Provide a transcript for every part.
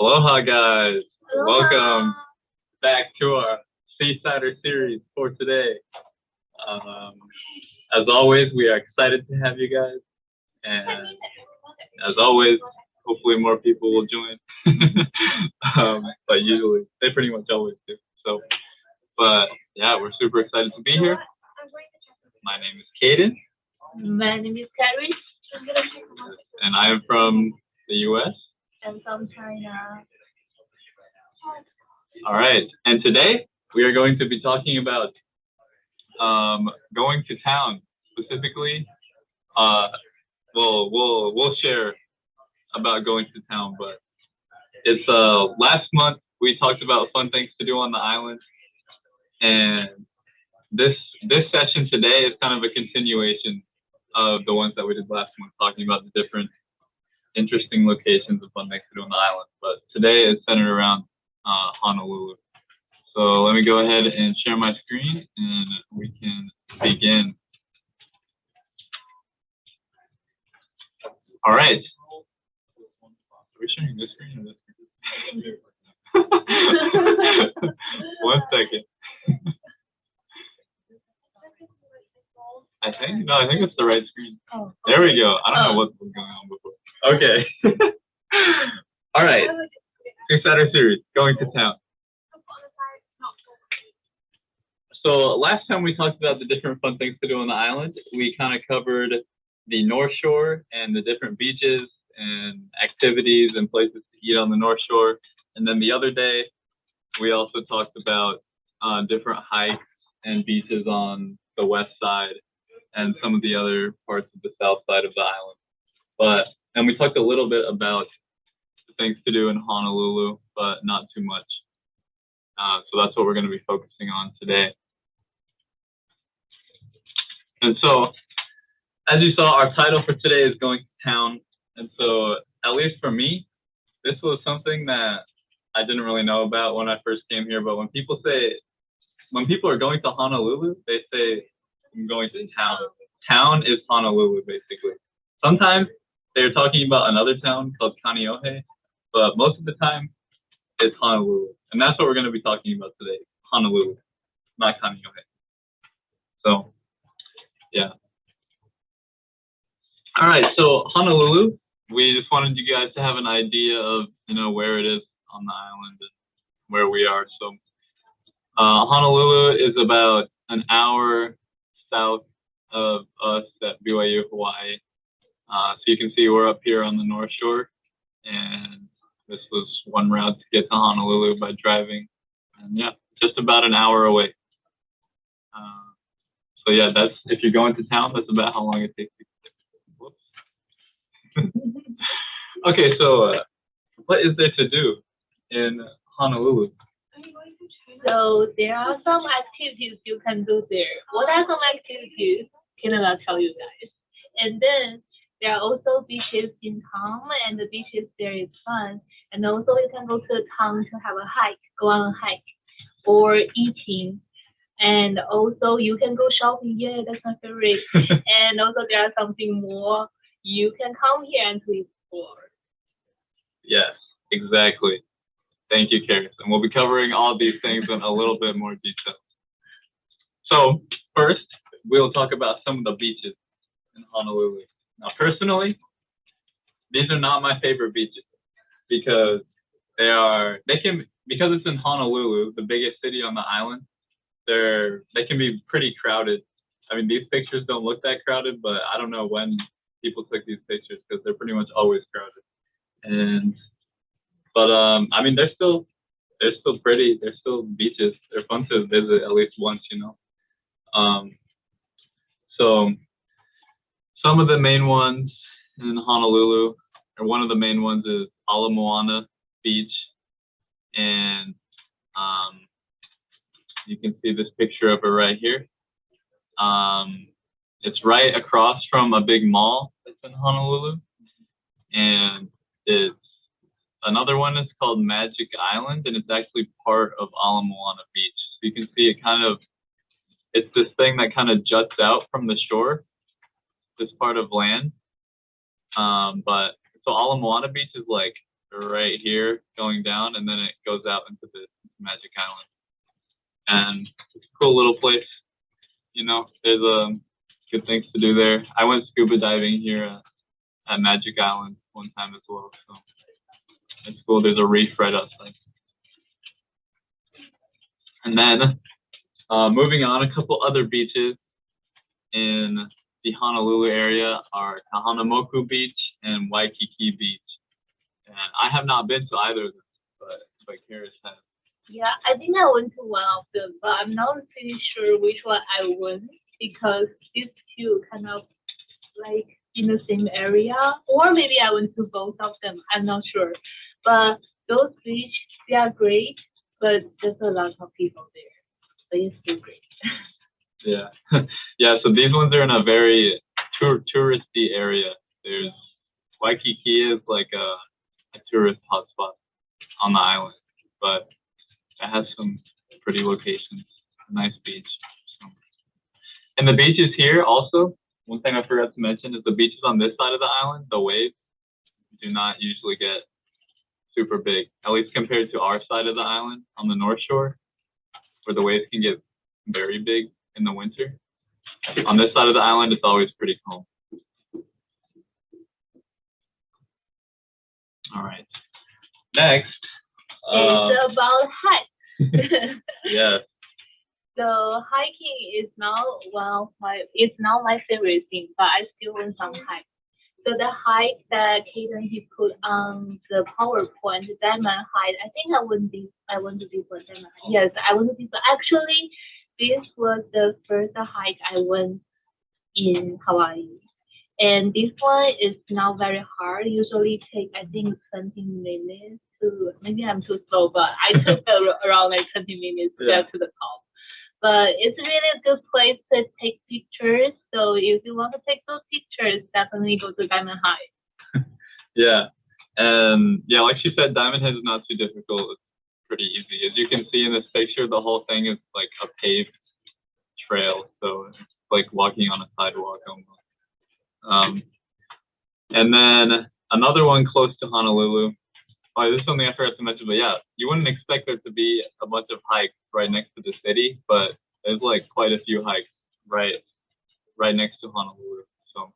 Aloha, guys. Aloha. Welcome back to our Seasider series for today. As always, we are excited to have you guys. And as always, hopefully more people will join. But usually, they pretty much always do. But yeah, we're super excited to be here. My name is Kaden. My name is Carrie. And I am from the U.S. And from China. All right, and today we are going to be talking about going to town. Specifically, we'll share about going to town, but it's last month we talked about fun things to do on the island, and this session today is kind of a continuation of the ones that we did last month, talking about the different interesting locations of fun things to do on the island. But today is centered around Honolulu. So let me go ahead and share my screen and we can begin. All right. Are we sharing this screen or this screen? 1 second. I think it's the right screen. Oh, there we go. I don't know what was going on before. Okay. All right. Seasider series, going to town. So last time we talked about the different fun things to do on the island. We kind of covered the North Shore and the different beaches and activities and places to eat on the North Shore. And then the other day, we also talked about different hikes and beaches on the west side and some of the other parts of the south side of the island. And we talked a little bit about things to do in Honolulu, but not too much. So that's what we're going to be focusing on today. And so, as you saw, our title for today is Going to Town. And so, at least for me, this was something that I didn't really know about when I first came here. But when people are going to Honolulu, they say, I'm going to town. Town is Honolulu, basically. Sometimes they're talking about another town called Kaneohe, but most of the time, it's Honolulu. And that's what we're going to be talking about today, Honolulu, not Kaneohe. So, yeah. All right, so Honolulu, we just wanted you guys to have an idea of, where it is on the island and where we are. So, Honolulu is about an hour south of us at BYU, Hawaii. So you can see we're up here on the North Shore, and this was one route to get to Honolulu by driving. And yeah, just about an hour away. So yeah, that's, if you're going to town, that's about how long it takes to get. Whoops. Okay, so what is there to do in Honolulu? So there are some activities you can do there. What are some activities? Can I tell you guys? And then there are also beaches in town, and the beaches there is fun. And also you can go to the town to have a hike, go on a hike, or eating. And also you can go shopping. Yeah, that's my favorite. And also there are something more. You can come here and to explore. Yes, exactly. Thank you, Karis. And we'll be covering all these things in a little bit more detail. So first, we'll talk about some of the beaches in Honolulu. Now, personally, these are not my favorite beaches because because it's in Honolulu, the biggest city on the island, they can be pretty crowded. I mean, these pictures don't look that crowded, but I don't know when people took these pictures because they're pretty much always crowded. But I mean, they're still pretty. They're still beaches. They're fun to visit at least once, So some of the main ones in Honolulu, or one of the main ones, is Ala Moana Beach, and you can see this picture of it right here. It's right across from a big mall that's in Honolulu, and another one is called Magic Island, and it's actually part of Ala Moana Beach. So you can see it's this thing that kind of juts out from the shore, this part of land. But so Ala Moana Beach is like right here going down, and then it goes out into the Magic Island. And it's a cool little place. You know, there's good things to do there. I went scuba diving here at Magic Island one time as well, so it's cool. There's a reef right outside. And then moving on, a couple other beaches in the Honolulu area are Kahanamoku Beach and Waikiki Beach. And I have not been to either of them, but Karis has. Yeah, I think I went to one of them, but I'm not pretty sure which one I went because these two kind of like in the same area, or maybe I went to both of them. I'm not sure. But those beaches, they are great, but there's a lot of people there. But it's still great. Yeah, yeah. So these ones are in a very touristy area. There's Waikiki is like a tourist hotspot on the island, but it has some pretty locations, a nice beach. So. And the beaches here also, one thing I forgot to mention is the beaches on this side of the island, the waves do not usually get super big, at least compared to our side of the island on the North Shore, where the waves can get very big in the winter. On this side of the island, it's always pretty calm. All right. Next. It's about hike. Yeah. So hiking is not it's not my favorite thing, but I still want some hike. So the hike that Kaden he put on the PowerPoint, diamond hike, I think I want to be for diamond hike. Yes, I want to be for actually this was the first hike I went in Hawaii. And this one is not very hard. Usually take I think 20 minutes to maybe I'm too slow, but I took around like 20 minutes to get to the top. But it's really a good place to take pictures. So if you want to take those pictures, definitely go to Diamond High. Yeah. And yeah, like she said, Diamond Head is not too difficult. It's pretty easy. As you can see in this picture, the whole thing is like a paved trail. So it's like walking on a sidewalk almost. And then another one close to Honolulu. Oh, this is something I forgot to mention, but yeah, you wouldn't expect there to be a bunch of hikes right next to the city, but there's like quite a few hikes right next to Honolulu. So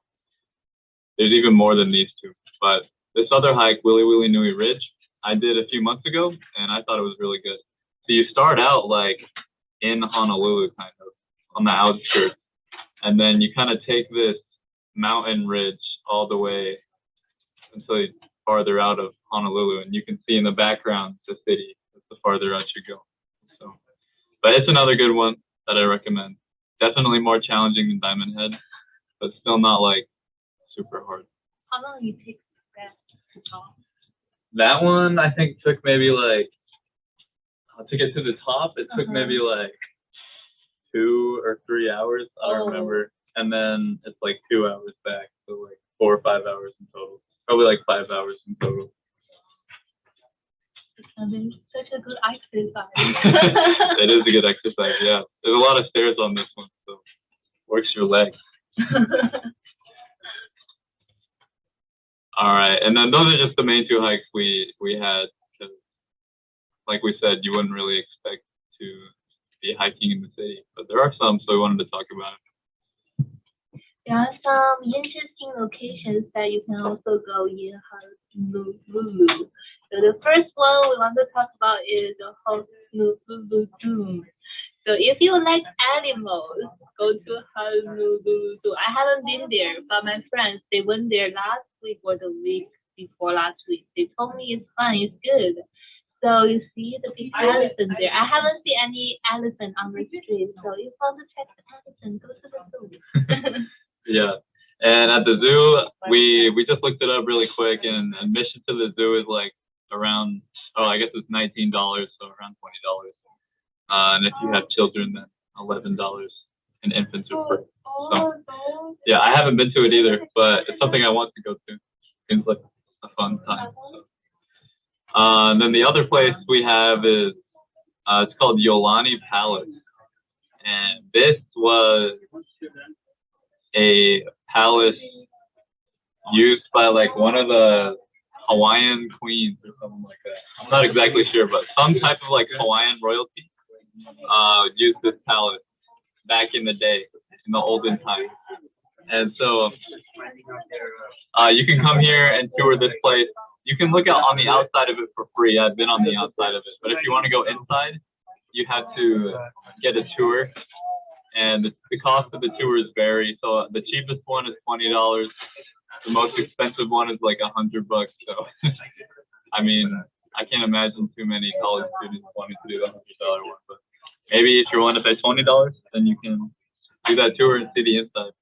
there's even more than these two. But this other hike, Wili Wili Nui Ridge, I did a few months ago, and I thought it was really good. So you start out like in Honolulu, kind of on the outskirts, and then you kind of take this mountain ridge all the way until you farther out of Honolulu, and you can see in the background the city the farther out you go. So, but it's another good one that I recommend. Definitely more challenging than Diamond Head, but still not like super hard. How long do you take that to top? That one I think took maybe like to get to the top. It took maybe like 2 or 3 hours. I don't remember. And then it's like 2 hours back, so like 4 or 5 hours in total. Probably like 5 hours in total. Such a good exercise. It is a good exercise, yeah. There's a lot of stairs on this one, so works your legs. All right, and then those are just the main 2 hikes we had. Cause like we said, you wouldn't really expect to be hiking in the city, but there are some, so we wanted to talk about it. There are some interesting locations that you can also go in Honolulu. So the first one we want to talk about is the Honolulu Zoo. So if you like animals, go to Honolulu Zoo. I haven't been there, but my friends, they went there last week or the week before last week. They told me it's fun, it's good. So you see the big elephant there. I haven't seen any elephant on the street. So if you want to check the elephant, go to the zoo. Yeah, and at the zoo, we just looked it up really quick, and admission to the zoo is like around, I guess it's $19, so around $20. And if you have children, then $11, and infants are free. So yeah, I haven't been to it either, but it's something I want to go to. Seems like a fun time. So. And then the other place we have is it's called Yolani Palace, and this was a palace used by like one of the Hawaiian queens or something like that. I'm not exactly sure, but some type of like Hawaiian royalty used this palace back in the day, in the olden times. And so you can come here and tour this place. You can look out on the outside of it for free. I've been on the outside of it, but if you want to go inside, you have to get a tour, and the cost of the tours vary. So the cheapest one is $20. The most expensive one is like $100. So, I mean, I can't imagine too many college students wanting to do the $100 one. But maybe if you're willing to pay $20, then you can do that tour and see the inside.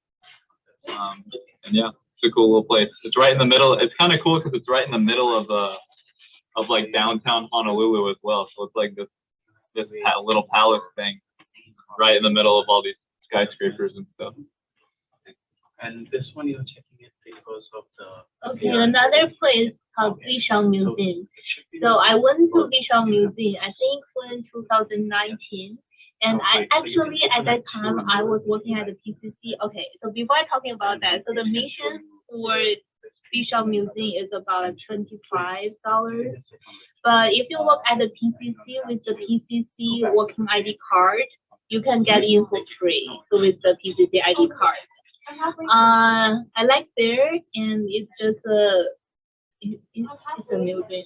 And yeah, it's a cool little place. It's right in the middle. It's kind of cool because it's right in the middle of like downtown Honolulu as well. So it's like this little palace thing right in the middle of all these skyscrapers and stuff. And this one you're checking it because of the... Okay, another place called Bishop Museum. So I went to Bishop Museum, I think in 2019. And I actually, at that time, I was working at the PCC. Okay, so before I talking about that, so the mission for Bishop Museum is about $25. But if you work at the PCC with the PCC working ID card, you can get in for free. So with the PCC ID card. I like there, and it's just it's a museum.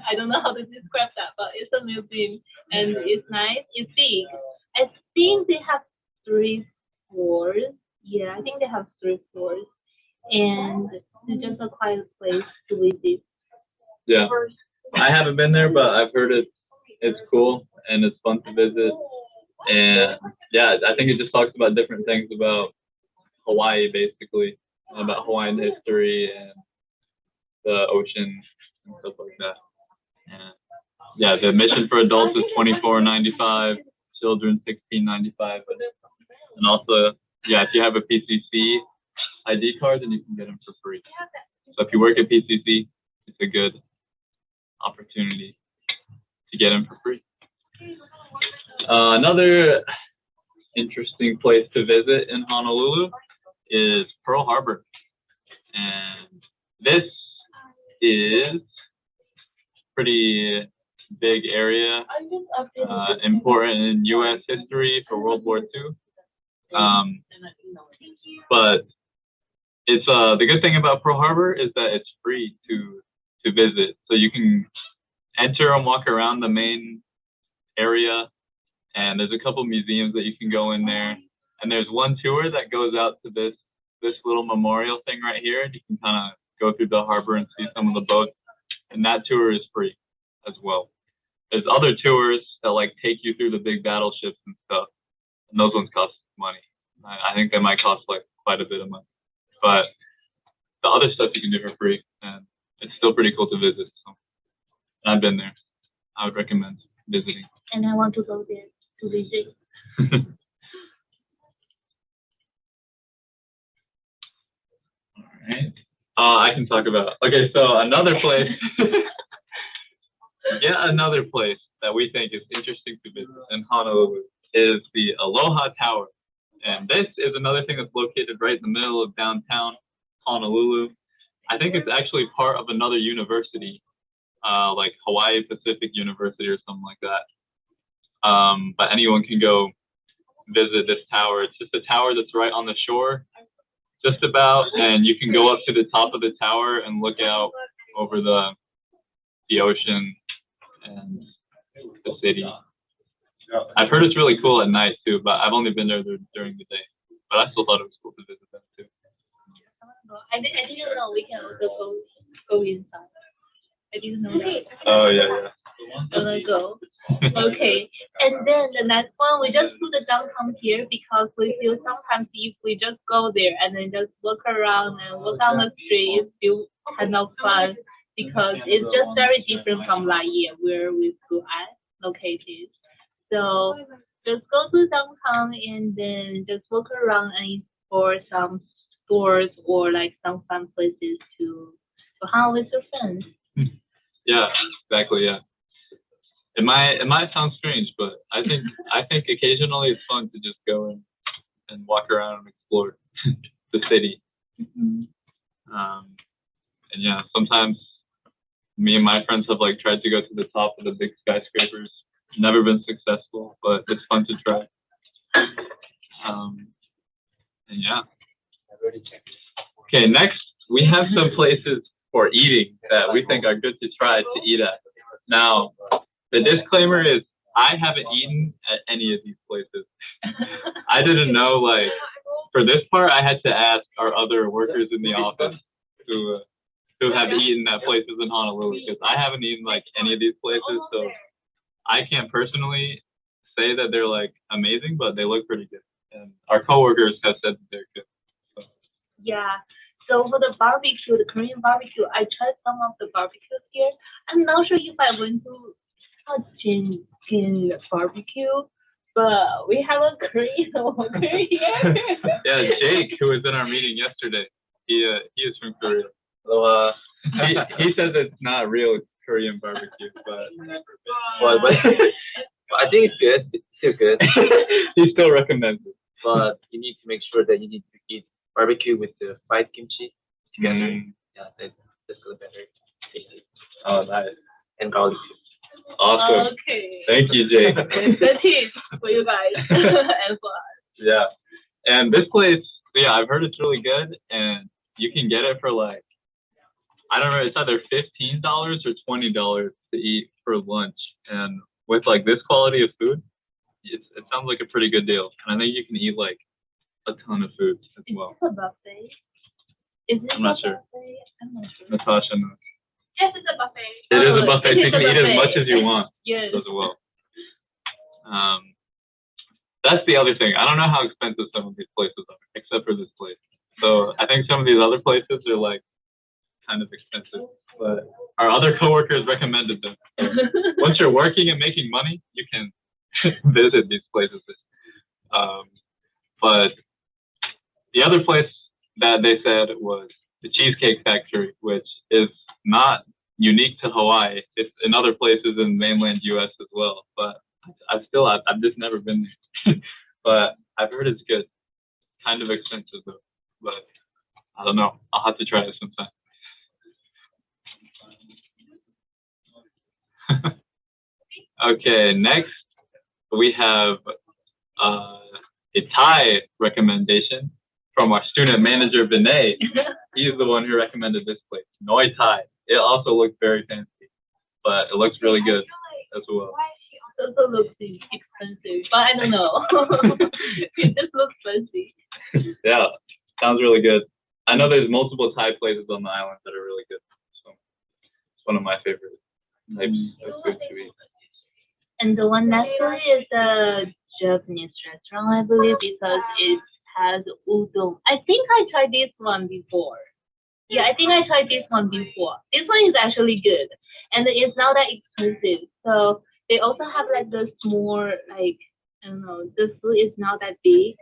I don't know how to describe that, but it's a museum, and it's nice. It's big. I think they have 3 floors. Yeah, I think they have 3 floors, and it's just a quiet place to visit. Yeah, I haven't been there, but I've heard it's cool and it's fun to visit. And yeah, I think it just talks about different things about Hawaii, basically, about Hawaiian history and the ocean and stuff like that. And yeah, the admission for adults is $24.95, children $16.95, and also, yeah, if you have a PCC ID card, then you can get them for free. So if you work at PCC, it's a good opportunity to get them for free. Another interesting place to visit in Honolulu is Pearl Harbor, and this is pretty big area, important in U.S. history for World War II. But it's the good thing about Pearl Harbor is that it's free to visit, so you can enter and walk around the main area, and there's a couple museums that you can go in there. And there's one tour that goes out to this little memorial thing right here, and you can kind of go through the harbor and see some of the boats. And that tour is free as well. There's other tours that like take you through the big battleships and stuff, and those ones cost money. I think they might cost like quite a bit of money. But the other stuff you can do for free, and it's still pretty cool to visit. So I've been there. I would recommend visiting. And I want to go there to visit. Alright. I can talk about, okay, so another place, another place that we think is interesting to visit in Honolulu is the Aloha Tower. And this is another thing that's located right in the middle of downtown Honolulu. I think it's actually part of another university, like Hawaii Pacific University or something like that. But anyone can go visit this tower. It's just a tower that's right on the shore, just about, and you can go up to the top of the tower and look out over the ocean and the city. I've heard it's really cool at night too, but I've only been there during the day. But I still thought it was cool to visit that too. I didn't know we can also go inside. I didn't know that. Oh yeah. Gonna go. Okay, and then the next one, we just put the downtown here because we feel sometimes if we just go there and then just walk around and walk down the street, it's still kind of fun because it's just very different from Laie where we school at located. So just go to downtown and then just walk around and explore some stores or like some fun places to hang out with your friends. Yeah, exactly. Yeah. It might sound strange, but I think occasionally it's fun to just go and walk around and explore the city. Mm-hmm. And yeah, sometimes me and my friends have like tried to go to the top of the big skyscrapers. Never been successful, but it's fun to try. And yeah. I've already checked. Okay, next we have some places for eating that we think are good to try to eat at. Now, the disclaimer is I haven't eaten at any of these places. I didn't know, like, for this part, I had to ask our other workers in the office who have eaten at places in Honolulu, because I haven't eaten like any of these places, so I can't personally say that they're like amazing, but they look pretty good. And our coworkers have said that they're good. So. Yeah. So for the barbecue, the Korean barbecue, I tried some of the barbecues here. I'm not sure if I went to Jin barbecue, but we have a Korean worker here. Yeah, Jake, who was in our meeting yesterday, he is from Korea. So, He says it's not real Korean barbecue, but but I think it's good. It's still good, he still recommends it. but you need to make sure that you need to eat barbecue with the fried kimchi together. Mm. Yeah, that's a better tasty. Oh, nice. And garlic. Awesome. Okay. Thank you, Jake. The tips for you guys and for us. Yeah. And this place, yeah, I've heard it's really good, and you can get it for like, I don't know, it's either $15 or $20 to eat for lunch. And with like this quality of food, it sounds like a pretty good deal. And I think you can eat like a ton of food as well. Is this a buffet? Is this I'm not a sure. buffet? I'm not sure. Natasha knows. Yes, it's a buffet. It is a Oh, buffet, it so is you can a eat as buffet. much as you want Yes. as well. That's the other thing. I don't know how expensive some of these places are, except for this place. So I think some of these other places are like kind of expensive, but our other coworkers recommended them. So once you're working and making money, you can visit these places. But the other place that they said was the Cheesecake Factory, which is not unique to Hawaii. It's in other places in mainland U.S. as well. But I've just never been there. But I've heard it's good. Kind of expensive though. But I don't know. I'll have to try it sometime. Okay, next we have a Thai recommendation from our student manager, Vinay. He's the one who recommended this place, Noi Thai. It also looks very fancy, but it looks really good as well. It also looks expensive, but I don't know. It just looks fancy. Yeah, sounds really good. I know there's multiple Thai places on the island that are really good. So it's one of my favorite types of food to eat. And the one next to it is a Japanese restaurant, I believe, because it has udon. I think I tried this one before. Yeah, I think I tried this one before. This one is actually good, and it's not that expensive. So they also have like the small, like, I don't know, the food is not that big.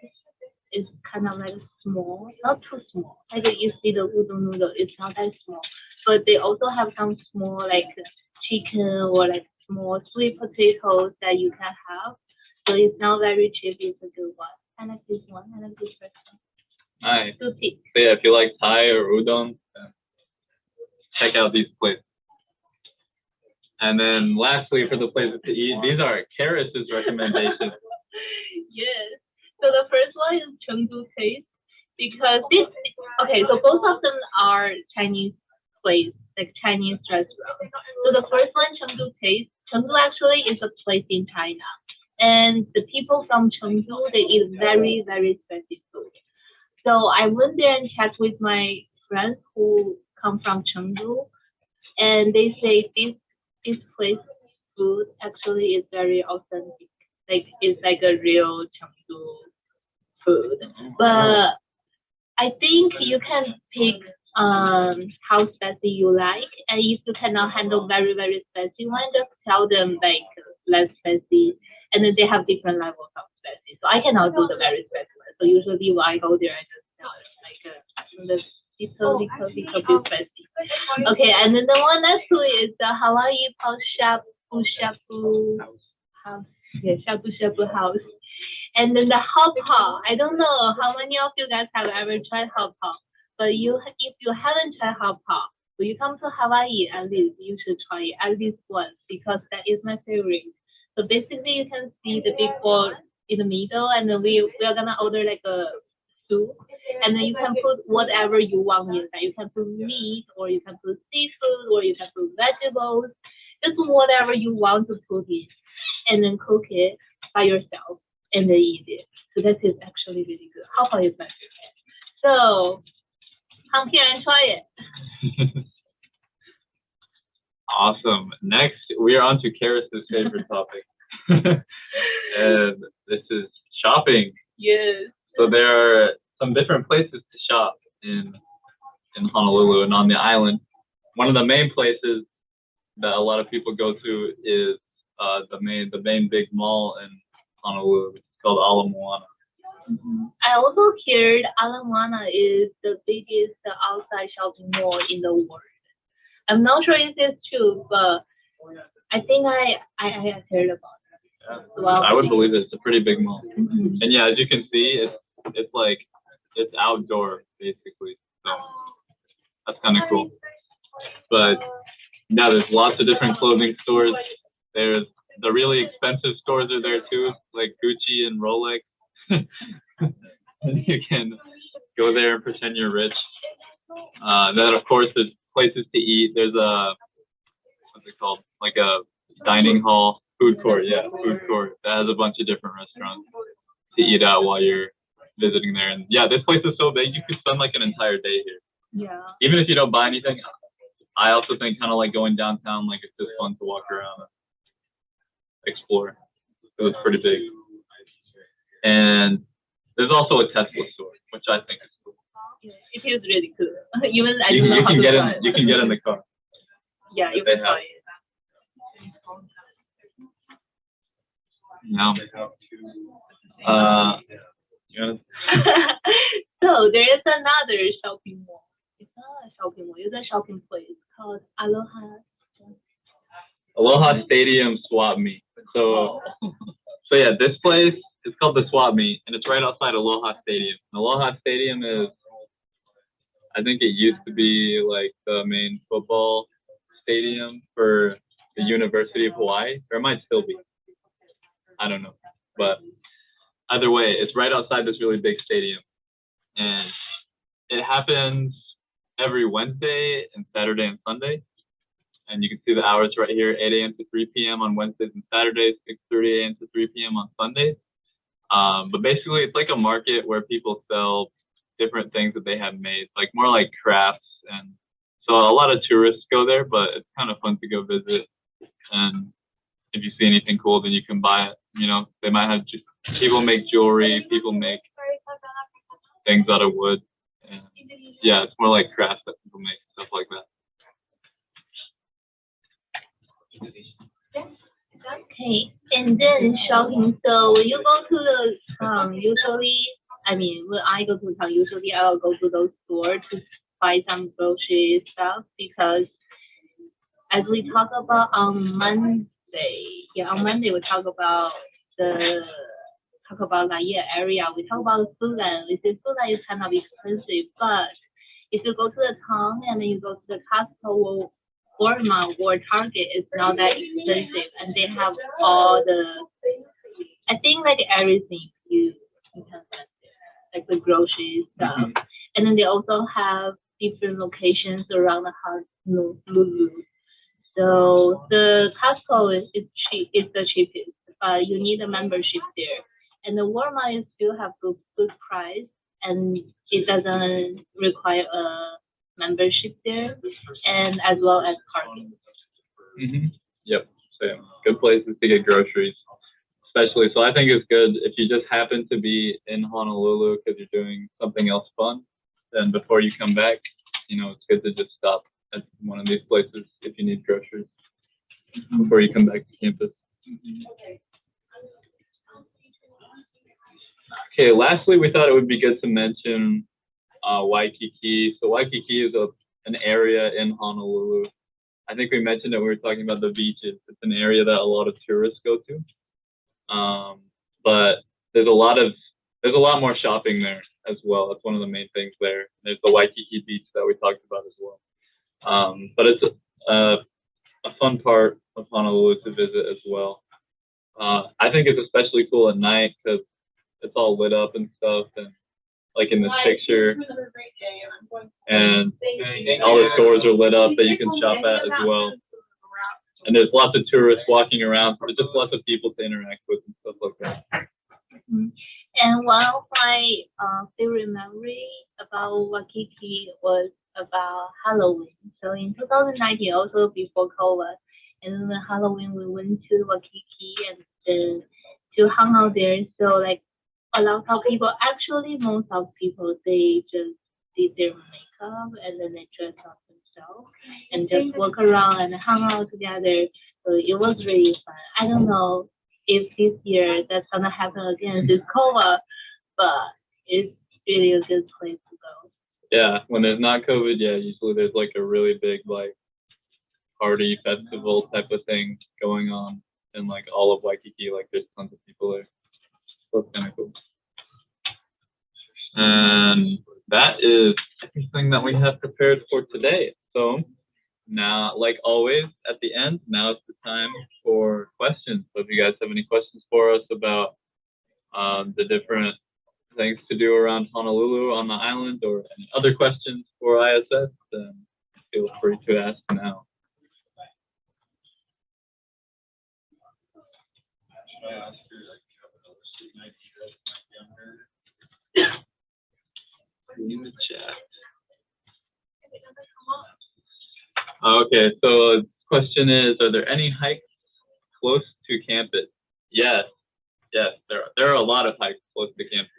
It's kind of like small, not too small. Like you see the udon noodle, it's not that small. But they also have some small like chicken or like small sweet potatoes that you can have. So it's not very cheap. It's a good one. I like this one. I like this restaurant. Nice. So cheap. So yeah, if you like Thai or udon, check out these places. And then lastly, for the places to eat, these are Karis's recommendations. Yes. So the first one is Chengdu Taste, because this, okay, so both of them are Chinese place, like Chinese restaurant. So the first one, Chengdu Taste, Chengdu actually is a place in China. And the people from Chengdu, they eat very, very spicy food. So I went there and checked with my friends who come from Chengdu, and they say this place food actually is very authentic. Like it's like a real Chengdu food. But I think you can pick how spicy you like, and if you cannot handle very, very spicy one, just tell them like less spicy, and then they have different levels of spicy. So I cannot do the very spicy one. So usually when I go there, I just tell them like the little bit spicy. Okay, and then the one next to it is the Hawaii Shabu Shabu house. Yeah, Shabu Shabu house. And then the hot pot. I don't know how many of you guys have ever tried hot pot, but if you haven't tried hot pot, When you come to Hawaii, at least you should try it at least once because that is my favorite. So basically, you can see the big bowl in the middle, and then we are gonna order like a soup, and then you can put whatever you want in that. You can put meat, or you can put seafood, or you can put vegetables, just whatever you want to put in, and then cook it by yourself, and then eat it. So that is actually really good. How about is my favorite? So come here and try it. Awesome. Next, we are on to Karis's favorite topic. And this is shopping. Yes. So there are some different places to shop in Honolulu and on the island. One of the main places that a lot of people go to is the main big mall in Honolulu. It's called Ala Moana. I also heard Ala Moana is the biggest outside shopping mall in the world. I'm not sure if it's true, but I think I have heard about it. Well, I would believe it's a pretty big mall. Mhm. And yeah, as you can see, it's like it's outdoor basically. So that's kind of cool. But yeah, there's lots of different clothing stores. There's the really expensive stores are there too, like Gucci and Rolex. And you can go there and pretend you're rich. Then of course there's places to eat. There's what's it called? Like a dining hall, food court. Yeah, food court that has a bunch of different restaurants to eat at while you're visiting there. And yeah, this place is so big you could spend like an entire day here. Yeah. Even if you don't buy anything, I also think kind of like going downtown, like it's just fun to walk around and explore. It was pretty big. And there's also a Tesla store, which I think is cool. Yeah, it feels really cool. Even I You, don't know you how can to get try in. it. You can get in the car. Yeah, you they can have. try it. No. Yeah. So there is another shopping mall. It's not a shopping mall. It's a shopping place called Aloha. Aloha Stadium Swap Meet. So yeah, this place is called the Swap Meet, and it's right outside Aloha Stadium. Aloha Stadium is, I think it used to be like the main football stadium for the University of Hawaii, or it might still be. I don't know, but either way, it's right outside this really big stadium, and it happens every Wednesday and Saturday and Sunday. And you can see the hours right here, 8 a.m. to 3 p.m. on Wednesdays and Saturdays, 6:30 a.m. to 3 p.m. on Sundays. But basically, it's like a market where people sell different things that they have made, like more like crafts. And so a lot of tourists go there, but it's kind of fun to go visit. And if you see anything cool, then you can buy it. You know, they might have people make jewelry, people make things out of wood. And yeah, it's more like crafts that people make, stuff like that. Okay, and then shopping. So when you go to the usually, I mean, when I go to town, usually I'll go to those stores to buy some grocery stuff because as we talk about on Monday, on Monday we talk about area. We talk about food land. We say food land is kind of expensive, but if you go to the town and then you go to the Costco or Walmart or Target, it's not that expensive, and they have all I think like everything you can find there, like the grocery stuff, and then they also have different locations around the Honolulu. So the Costco is cheap, it's the cheapest, but you need a membership there. And the Walmart still have good price, and it doesn't require a membership there, and as well as parking. Yep, same. Good places to get groceries, especially. So I think it's good if you just happen to be in Honolulu because you're doing something else fun. Then before you come back, you know, it's good to just stop at one of these places if you need groceries before you come back to campus. Okay, lastly, we thought it would be good to mention Waikiki. So Waikiki is an area in Honolulu. I think we mentioned it when we were talking about the beaches. It's an area that a lot of tourists go to. But there's a lot more shopping there as well. That's one of the main things there. There's the Waikiki Beach that we talked about as well. But it's a fun part of Honolulu to visit as well. I think it's especially cool at night because it's all lit up and stuff, and like in this picture, and all the stores are lit up that you can shop at as well. And there's lots of tourists walking around, so there's just lots of people to interact with and stuff like that. And one of my favorite memory about Waikiki was about Halloween. So in 2019, also before COVID, and then Halloween we went to Waikiki and to hang out there. So like a lot of people, actually most of people, they just did their makeup and then they dress up themselves and just walk around and hang out together. So it was really fun. I don't know if this year that's gonna happen again this COVID, but it's really a good place to go. Yeah, when there's not COVID, yeah, usually there's like a really big like party festival type of thing going on in like all of Waikiki. Like there's tons of people there. So it's kind of cool. And that is everything that we have prepared for today. So now, like always, at the end, now is the time for questions. So if you guys have any questions for us about the different things to do around Honolulu on the island, or any other questions for ISS, then feel free to ask now. In the chat. Okay, so the question is, are there any hikes close to campus? Yes, there are a lot of hikes close to campus.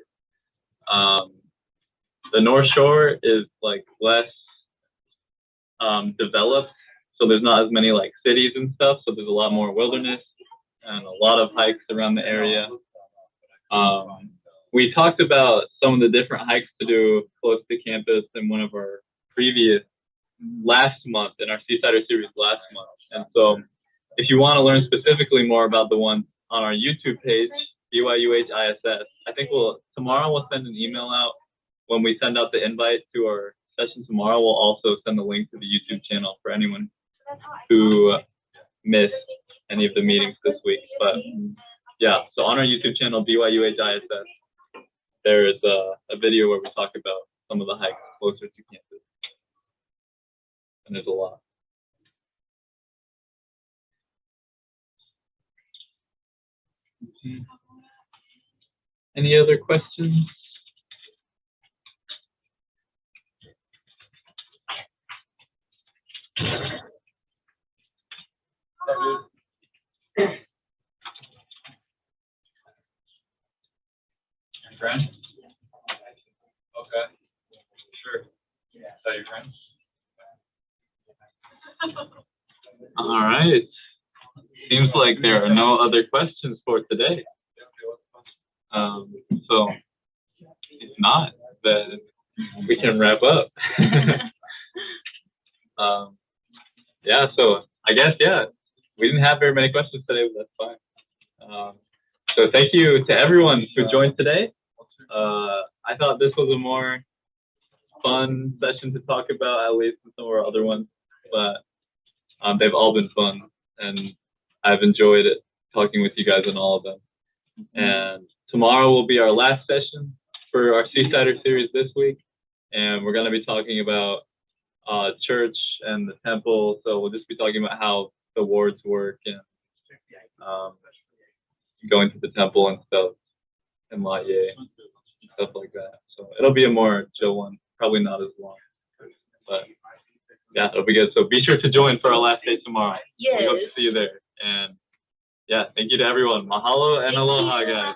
The North Shore is like less developed, so there's not as many like cities and stuff, so there's a lot more wilderness and a lot of hikes around the area. We talked about some of the different hikes to do close to campus in one of our previous last month, in our Seasider series last month. And so if you want to learn specifically more about the ones on our YouTube page, BYUH-ISS, I think tomorrow we'll send an email out. When we send out the invite to our session tomorrow, we'll also send a link to the YouTube channel for anyone who missed any of the meetings this week. But yeah, so on our YouTube channel, BYUH-ISS, there is a video where we talk about some of the hikes closer to campus. And there's a lot. Any other questions? Your friend? Okay. Sure. Is that your friend? All right. Seems like there are no other questions for today. So if not, then we can wrap up. Yeah, so I guess, yeah, we didn't have very many questions today, but that's fine. So thank you to everyone who joined today. I thought this was a more fun session to talk about, at least in some of our other ones, but they've all been fun, and I've enjoyed it talking with you guys on all of them. And tomorrow will be our last session for our Seasider series this week, and we're going to be talking about church and the temple. So we'll just be talking about how the wards work and going to the temple and stuff, and Laie, stuff like that. So it'll be a more chill one, probably not as long, but yeah, it'll be good. So be sure to join for our last day tomorrow. Yes. We hope to see you there. And yeah, thank you to everyone. Mahalo and aloha, guys.